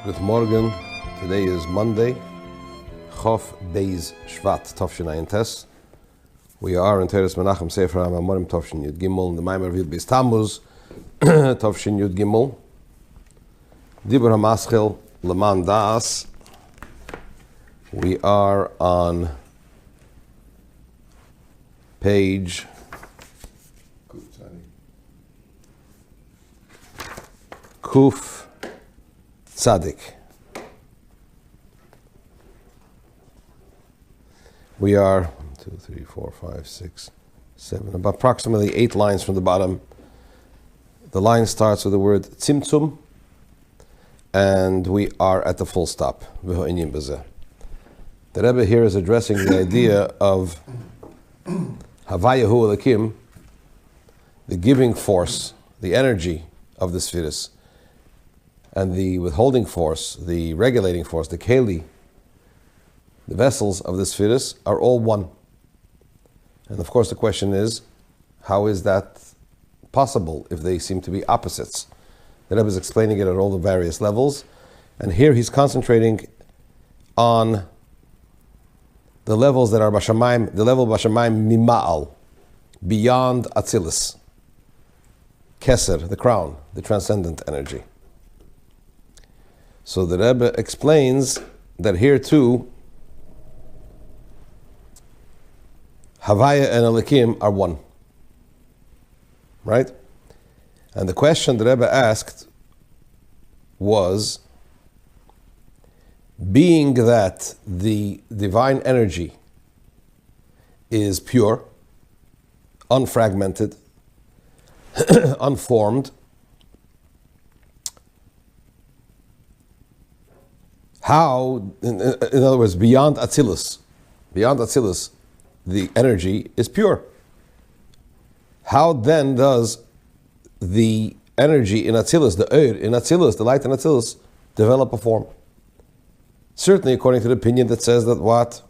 Good morning. Today is Monday, Chof Beis Shvat Tovshin Ayin Tes. We are in Teres Menachem Sefer Mamar Tovshin Yud Gimel in the Mamar Vil Beis Tammuz Tovshin Yud Gimel. Dibur HaMaschil Leman Daas. We are on page Kuf Tzadik. We are 2, 3, 4, 5, 6, 7, about approximately 8 lines from the bottom. The line starts with the word Tzimtzum, and we are at the full stop. The Rebbe here is addressing the idea of Havayahu Elakim, the giving force, the energy of the spheres, and the withholding force, the regulating force, the keli, the vessels of the spheres are all one. And of course the question is, how is that possible if they seem to be opposites? The Rebbe is explaining it at all the various levels, and here he's concentrating on the levels that are Bashamayim, the level of Bashamayim Mima'al, beyond Atzilus, Keser, the crown, the transcendent energy. So the Rebbe explains that here too, Havaya and Elikim are one. Right? And the question the Rebbe asked was, being that the divine energy is pure, unfragmented, unformed, how, in other words, beyond Atzilus, the energy is pure. How then does the energy in Atzilus, the Eir in Atzilus, the light in Atzilus, develop a form? Certainly according to the opinion that says that what?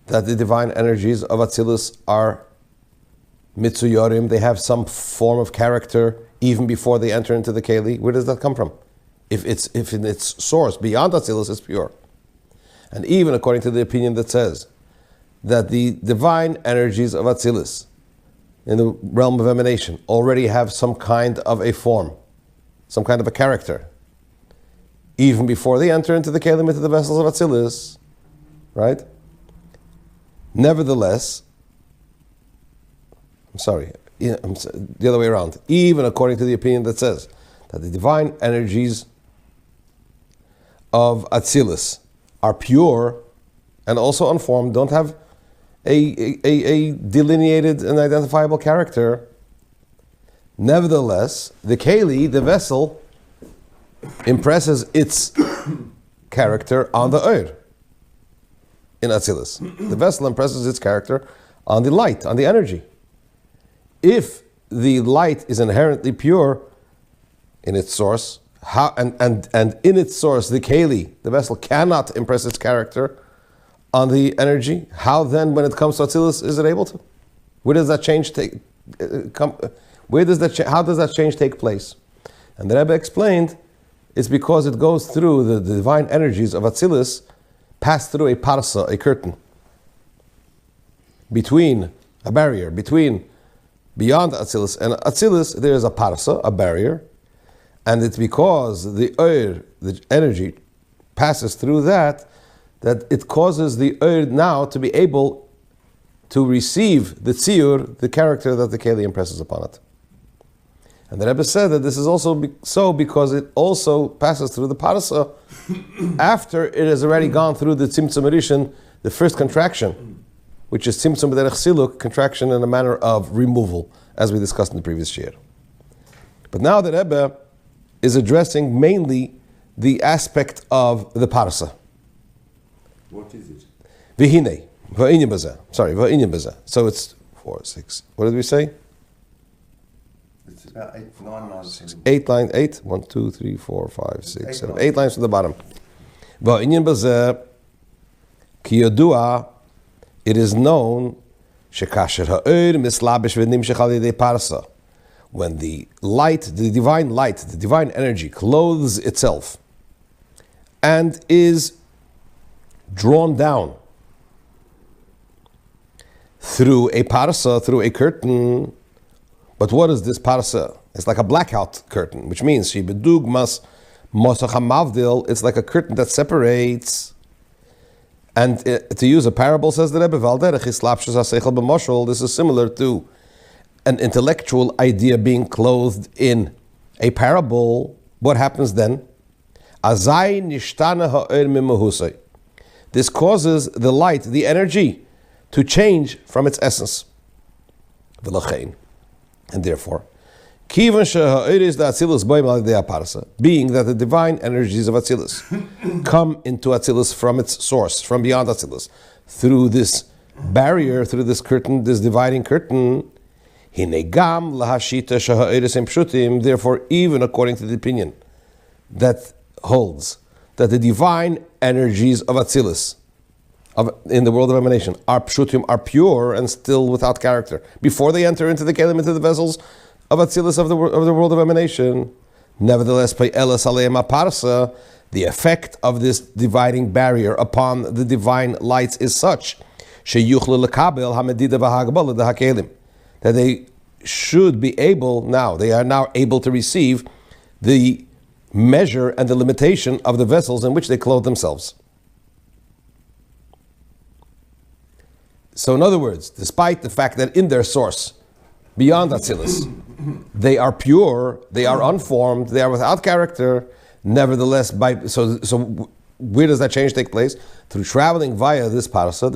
That the divine energies of Atzilus are mitzuyorim, they have some form of character even before they enter into the Keli. Where does that come from? If in its source, beyond Atzilus, is pure. And even according to the opinion that says that the divine energies of Atzilus in the realm of emanation already have some kind of a form, some kind of a character, even before they enter into the Kelim, into the vessels of Atzilus, right? Nevertheless, the other way around, even according to the opinion that says that the divine energies of Atzilus are pure and also unformed, don't have a delineated and identifiable character. Nevertheless, the Keli, the vessel, impresses its character on the Eir in Atzilus. The vessel impresses its character on the light, on the energy. If the light is inherently pure in its source, and in its source, the Keli, the vessel, cannot impress its character on the energy, how then, when it comes to Atzilus, is it able to? Where does that change how does that change take place? And the Rebbe explained, it's because it goes through the divine energies of Atzilus, pass through a parsa, a curtain, a barrier, beyond Atzilus and Atzilus, there is a parsa, a barrier, and it's because the Eir, the energy, passes through that it causes the Eir now to be able to receive the Shiur, the character that the Keli impresses upon it. And the Rebbe said that this is also so because it also passes through the parsa after it has already gone through the Tzimtzum Rishon, the first contraction, which is Tzimtzum B'derech Siluk, contraction in a manner of removal, as we discussed in the previous Shiur. But now the Rebbe is addressing mainly the aspect of the parsa. What is it? V'hinei, v'inyan b'zeh. V'inyan b'zeh. So it's 4, 6. What did we say? It's about 8, 9 lines. 8 lines, 8? 1, 2, 3, 4, 5, 6, 7. 8 lines from the bottom. V'inyan b'zeh, ki yodua, it is known, shekasher ha'er mislabish v'nimshech al yedei parsa. When the light, the divine energy clothes itself and is drawn down through a parsa, through a curtain. But what is this parsa? It's like a blackout curtain, which means she bedugmas mosach hamavdil. It's like a curtain that separates. And to use a parable, says the Rebbe, this is similar to an intellectual idea being clothed in a parable. What happens then? This causes the light, the energy, to change from its essence. And therefore, being that the divine energies of Atzilus come into Atzilus from its source, from beyond Atzilus, through this barrier, through this curtain, this dividing curtain. Therefore, even according to the opinion that holds that the divine energies of Atzilus, in the world of emanation, are pshutim, are pure and still without character, before they enter into the kelim, into the vessels of Atzilus, of the world of emanation. Nevertheless, the effect of this dividing barrier upon the divine lights is such that they should be able now, they are now able to receive the measure and the limitation of the vessels in which they clothe themselves. So in other words, despite the fact that in their source, beyond Atzilus, they are pure, they are unformed, they are without character, nevertheless, so where does that change take place? Through traveling via this parasa,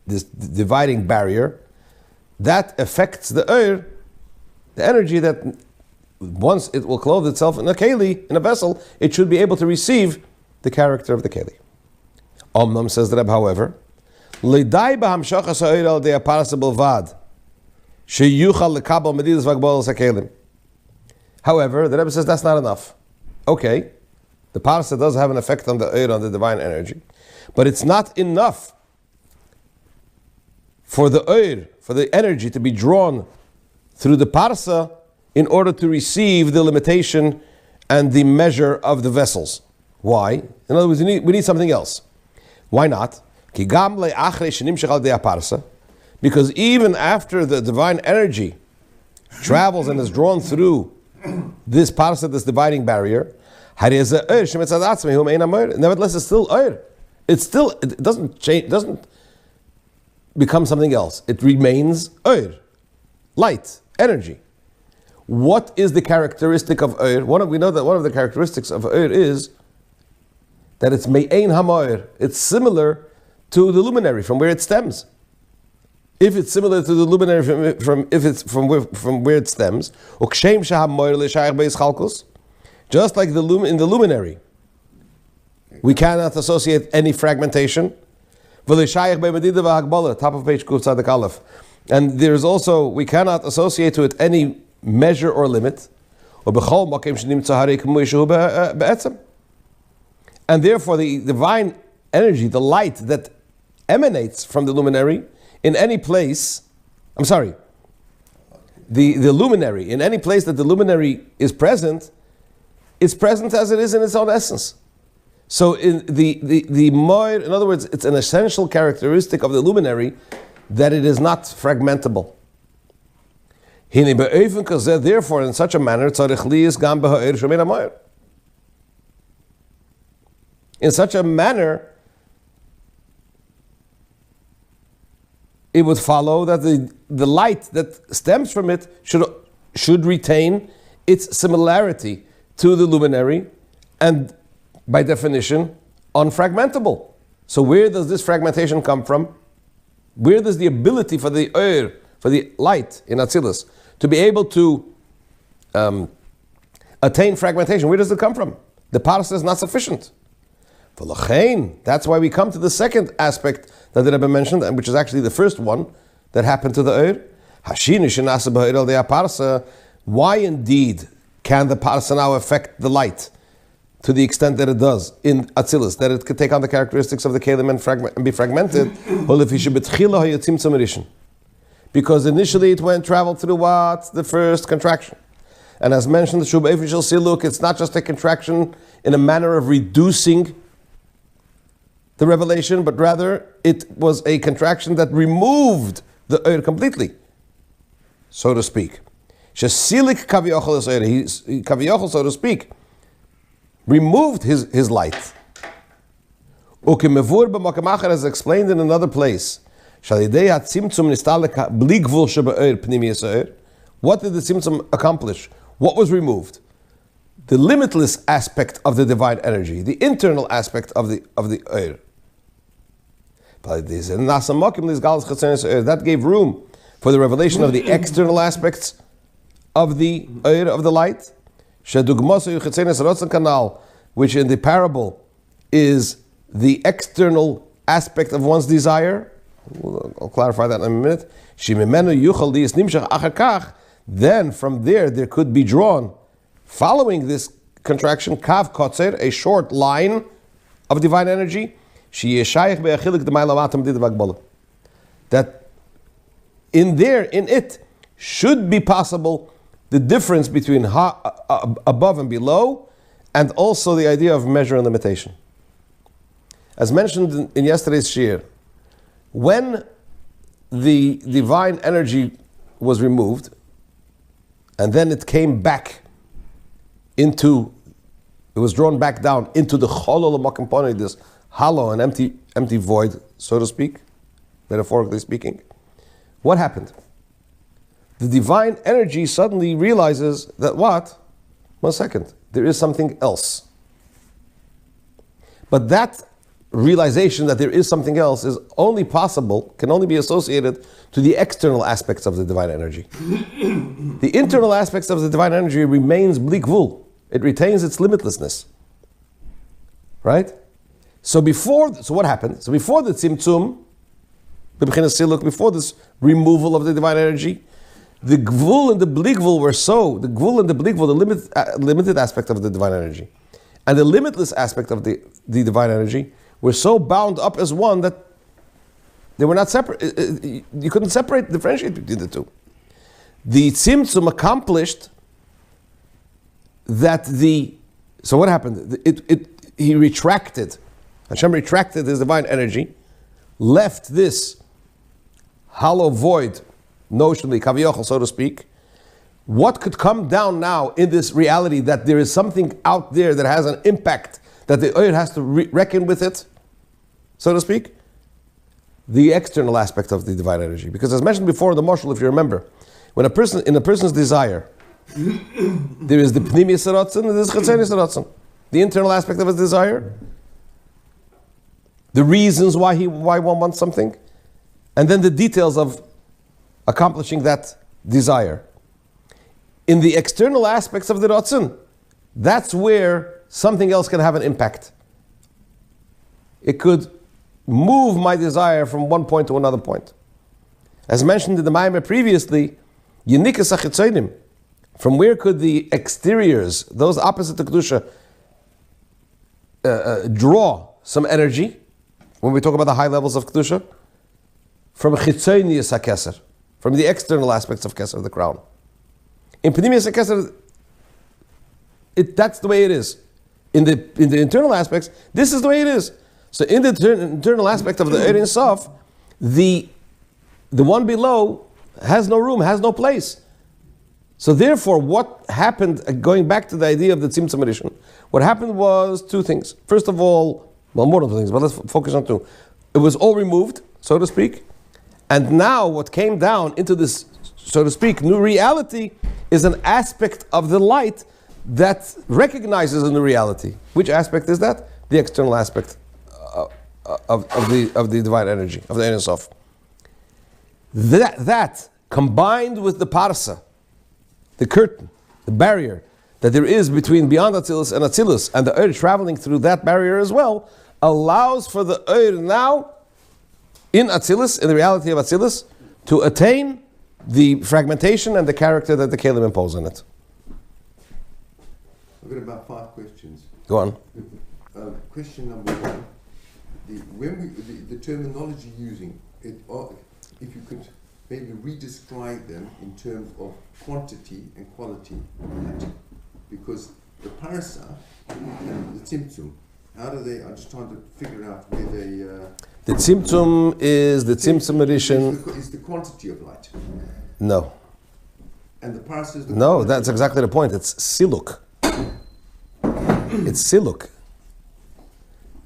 this dividing barrier, that affects the the energy that once it will clothe itself in a keli, in a vessel, it should be able to receive the character of the keli. Omnam, says the Rebbe, however, however, the Rebbe says that's not enough. Okay, the parasa does have an effect on the divine energy, but it's not enough for the energy to be drawn through the parasa in order to receive the limitation and the measure of the vessels. Why? In other words, we need something else. Why not? Because even after the divine energy travels and is drawn through this parasa, this dividing barrier, nevertheless it's still it doesn't change, doesn't become something else. It remains light, energy. What is the characteristic of we know that one of the characteristics of is that it's me'ein ha'ma'ir. It's similar to the luminary from where it stems. If it's similar to the luminary from where it stems, just like in the luminary, we cannot associate any fragmentation. Top of page Kuf Tzadik Aleph. And there's also, we cannot associate to it any measure or limit. And therefore the divine energy, the light that emanates from the luminary in any place, the luminary, in any place that the luminary is present, it's present as it is in its own essence. So in in other words, it's an essential characteristic of the luminary that it is not fragmentable. Therefore, in such a manner, in such a manner, it would follow that the light that stems from it should retain its similarity to the luminary, and by definition, unfragmentable. So where does this fragmentation come from? Where does the ability for the for the light in Atzilus to be able to attain fragmentation, where does it come from? The parasa is not sufficient. That's why we come to the second aspect that the Rebbe mentioned, and which is actually the first one that happened to the Why indeed can the parasa now affect the light to the extent that it does in Atzilus, that it could take on the characteristics of the kelim and be fragmented? Because initially it traveled through what? The first contraction. And as mentioned, it's not just a contraction in a manner of reducing the revelation, but rather it was a contraction that removed the Eir completely, so to speak. Shesilik Kaviyachol is Eir. Kaviyachol, so to speak, removed his light. Ukimevur b'makamacher, as explained in another place. What did the Tzimtzum accomplish? What was removed? The limitless aspect of the divine energy, the internal aspect of the Eir. That gave room for the revelation of the external aspects of the Eir, of the light, which in the parable is the external aspect of one's desire. I'll clarify that in a minute. Then from there could be drawn, following this contraction, kav kotzer, a short line of divine energy, that in it should be possible the difference between above and below, and also the idea of measure and limitation. As mentioned in yesterday's Shiur, when the divine energy was removed, and then it came back it was drawn back down into the cholol makamponei, this hollow and empty void, so to speak, metaphorically speaking. What happened? The divine energy suddenly realizes that what? 1 second, there is something else. But that realization that there is something else is only possible, can only be associated to the external aspects of the divine energy. The internal aspects of the divine energy remains bli gvul. It retains its limitlessness. Right? So what happened? So before the tzimtzum, before this removal of the divine energy, the gvul and the bli gvul were the gvul and the bli gvul, the limited aspect of the divine energy, and the limitless aspect of the divine energy were so bound up as one that they were not separate. You couldn't differentiate between the two. The tzimtzum accomplished that so what happened? He retracted. Hashem retracted his divine energy, left this hollow void, notionally, kaviyochel, so to speak. What could come down now in this reality that there is something out there that has an impact, that the Eir has to reckon with it, so to speak? The external aspect of the divine energy. Because as mentioned before, the marshal, if you remember, when a person's desire, there is the pnimiyus haratzon and there is chitzonius haratzon. The internal aspect of his desire, the reasons why one wants something, and then the details of accomplishing that desire. In the external aspects of the ratzon, that's where something else can have an impact. It could move my desire from one point to another point. As mentioned in the Mamar previously, Yenikas HaChitzonim, from where could the exteriors, those opposite to Kedusha, draw some energy, when we talk about the high levels of Kedusha? From Chitzonius HaKeser, from the external aspects of Keser, the crown. In Pnimiyus HaKeser, that's the way it is. In the internal aspects, this is the way it is. So in the internal aspect of the Eir Ein Sof, the one below has no room, has no place. So therefore, what happened, going back to the idea of the Tzimtzum Rishon, what happened was two things. First of all, more than two things, but let's focus on two. It was all removed, so to speak, and now what came down into this, so to speak, new reality is an aspect of the light that recognizes a new reality. Which aspect is that? The external aspect of the divine energy, of the Ein Sof. That combined with the parsa, the curtain, the barrier that there is between beyond Atzilus and Atzilus, and the Eir traveling through that barrier as well, allows for the Eir now, in Atzilus, in the reality of Atzilus, to attain the fragmentation and the character that the Kelim impose on it. I've got about 5 questions. Go on. Question number 1. The terminology using, if you could maybe re-describe them in terms of quantity and quality. Because the parasa and the tzimtzum How do they? I'm just trying to figure out where they. The tzimtzum is the tzimtzum edition. Is the quantity of light. No. And the parsa is the. No, that's exactly the point. It's siluk. It's siluk.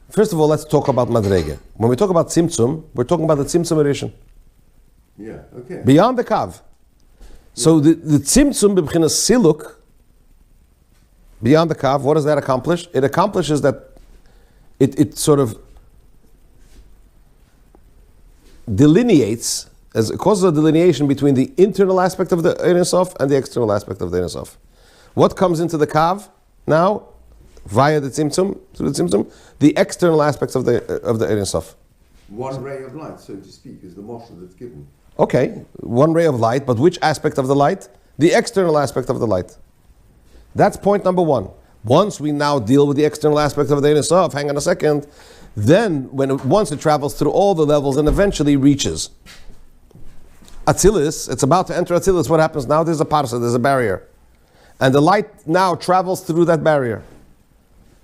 First of all, let's talk about madrege. When we talk about tzimtzum, we're talking about the tzimtzum edition. Yeah. Okay. Beyond the kav. So the tzimtzum b'bchinas siluk, beyond the kav, what does that accomplish? It accomplishes that it sort of delineates, as it causes a delineation between the internal aspect of the Ein Sof and the external aspect of the Ein Sof. What comes into the kav now, via the tzimtzum, through the tzimtzum, the external aspects of the Ein Sof. One ray of light, so to speak, is the motion that's given. Okay, one ray of light, but which aspect of the light? The external aspect of the light. That's point number one. Once we now deal with the external aspect of the Ein Sof, hang on a second, then once it travels through all the levels and eventually reaches Atzilus, it's about to enter Atzilus, what happens now? There's a parsa, there's a barrier. And the light now travels through that barrier.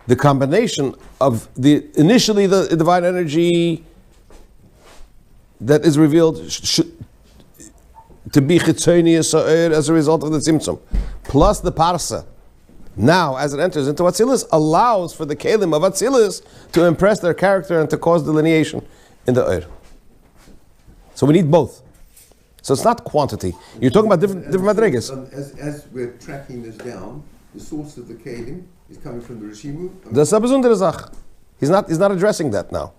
The combination of initially the divine energy that is revealed to be chitzonius as a result of the tzimtzum, plus the parsa, now as it enters into Atzilus, allows for the kelim of Atzilus to impress their character and to cause delineation in the Eir. So we need both. So it's not quantity. You're talking about different madrigas. As we're tracking this down, the source of the kelim is coming from the Rishimu. That's a besondere Sache. He's not addressing that now.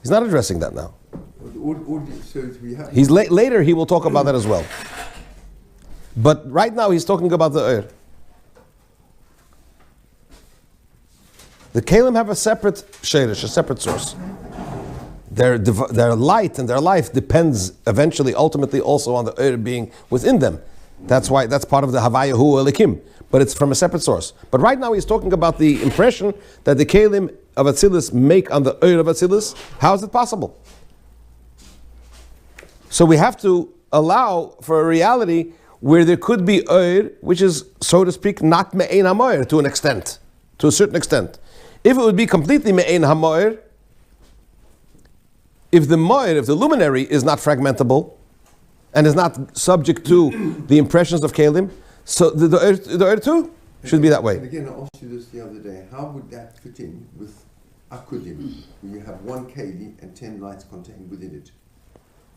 He's not addressing that now. So we have. Later he will talk about that as well. But right now he's talking about the Eir. The kelim have a separate sheirish, a separate source. Their light and their life depends eventually, ultimately, also on the Eir being within them. That's why that's part of the Havaya Hu Elikim. But it's from a separate source. But right now he's talking about the impression that the kelim of Atzilus make on the Eir of Atzilus. How is it possible? So we have to allow for a reality where there could be Eir, which is, so to speak, not Me'ein HaMoir to an extent, to a certain extent. If it would be completely Me'ein HaMoir, if the luminary is not fragmentable and is not subject to the impressions of kelim, so the Eir too should be that way. And again, I asked you this the other day. How would that fit in with Akudim, where you have one keli and 10 lights contained within it?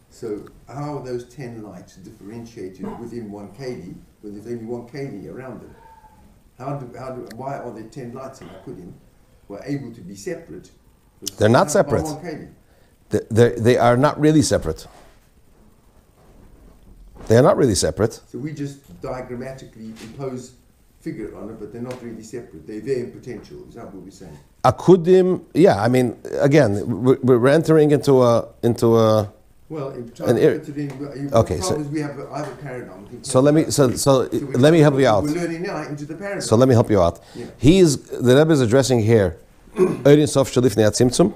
So how are those 10 lights differentiated within one keli when there's only one keli around them? Why are there 10 lights in Akudim who are able to be separate? They're not separate. One keli? They are not really separate. They are not really separate. So we just diagrammatically impose figure on it, but they're not really separate. They're there in potential. Is that what we're saying? Akudim, yeah. I mean, again, we're entering into a. Well, in trying to put it in, okay, the so is we have I have a paradigm. So let me let me help you out. We're learning now into the paradigm. So let me help you out. Yeah. The Rebbe is addressing here Ein Sof Shalifnei Tzimtzum,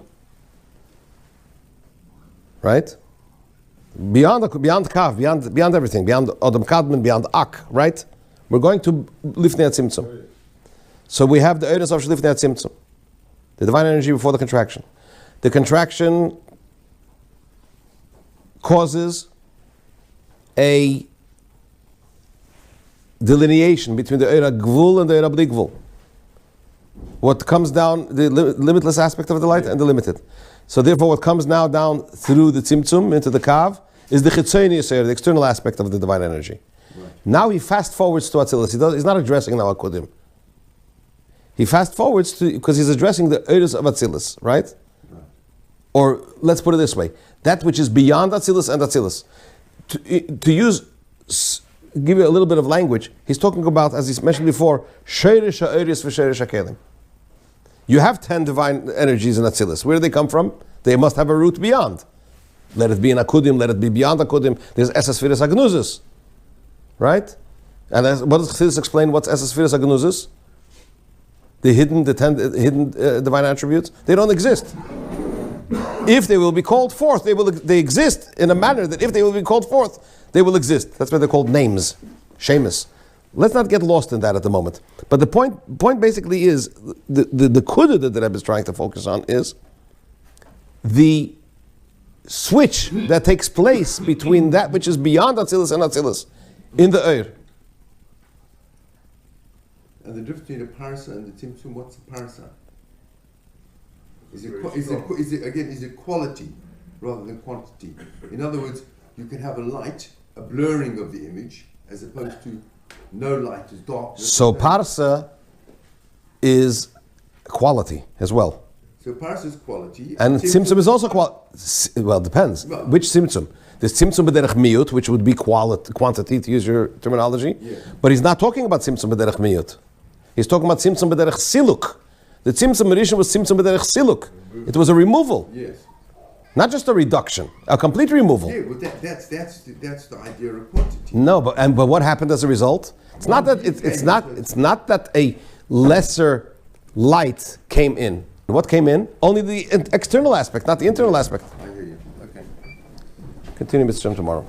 right? Beyond Kav, beyond everything, beyond Adam Kadmon, beyond Ak, right? We're going to Lifnei Tzimtzum. So we have the Ein Sof Shalifnei Tzimtzum, the divine energy before the contraction. The contraction causes a delineation between the Eira Gvul and the Eira Bli Gvul. What comes down, the limitless aspect of the light and the limited. So therefore what comes now down through the Tzimtzum into the Kav is the Chitzonius Eira, the external aspect of the divine energy. Right. Now he fast forwards to Atzilus. He's not addressing now Akudim. He fast forwards to, because he's addressing the Eiros of Atzilus, right? Or let's put it this way, that which is beyond Atzilus and Atzilus. Give you a little bit of language, he's talking about, as he's mentioned before, Sheirish HaEiris v'Sheirish HaKelim. You have 10 divine energies in Atzilus. Where do they come from? They must have a root beyond. Let it be in Akudim, let it be beyond Akudim. There's Esesphiris Agnuzis. Right? And what does Chassidus explain what's Esesphiris Agnuzis? The hidden divine attributes? They don't exist. If they will be called forth, they exist in a manner that if they will be called forth, they will exist. That's why they're called names, shemus. Let's not get lost in that at the moment. But the point basically is, the kudah that the Rebbe is trying to focus on is the switch that takes place between that which is beyond Atzilus and Atzilus in the Eir. And the difference between a parsa and the Tzimtzum, what's a parsa? Is it quality rather than quantity? In other words, you can have a light, a blurring of the image, as opposed to no light is darkness. So parsa is quality as well. So parsa is quality. And tzimtzum is also quality. Well, it depends. Well, which tzimtzum? There's tzimtzum b'derech miyut, which would be quantity, to use your terminology. Yeah. But he's not talking about tzimtzum b'derech miyut. He's talking about tzimtzum b'derech siluk. The tzimtzum rishon was tzimtzum b'derech siluk. It was a removal. Yes. Not just a reduction, a complete removal. Yeah, well, that's the idea of quantity. No, but what happened as a result? It's not that it's not that a lesser light came in. What came in? Only the external aspect, not the internal aspect. I hear you. Okay. Continue with Shem tomorrow.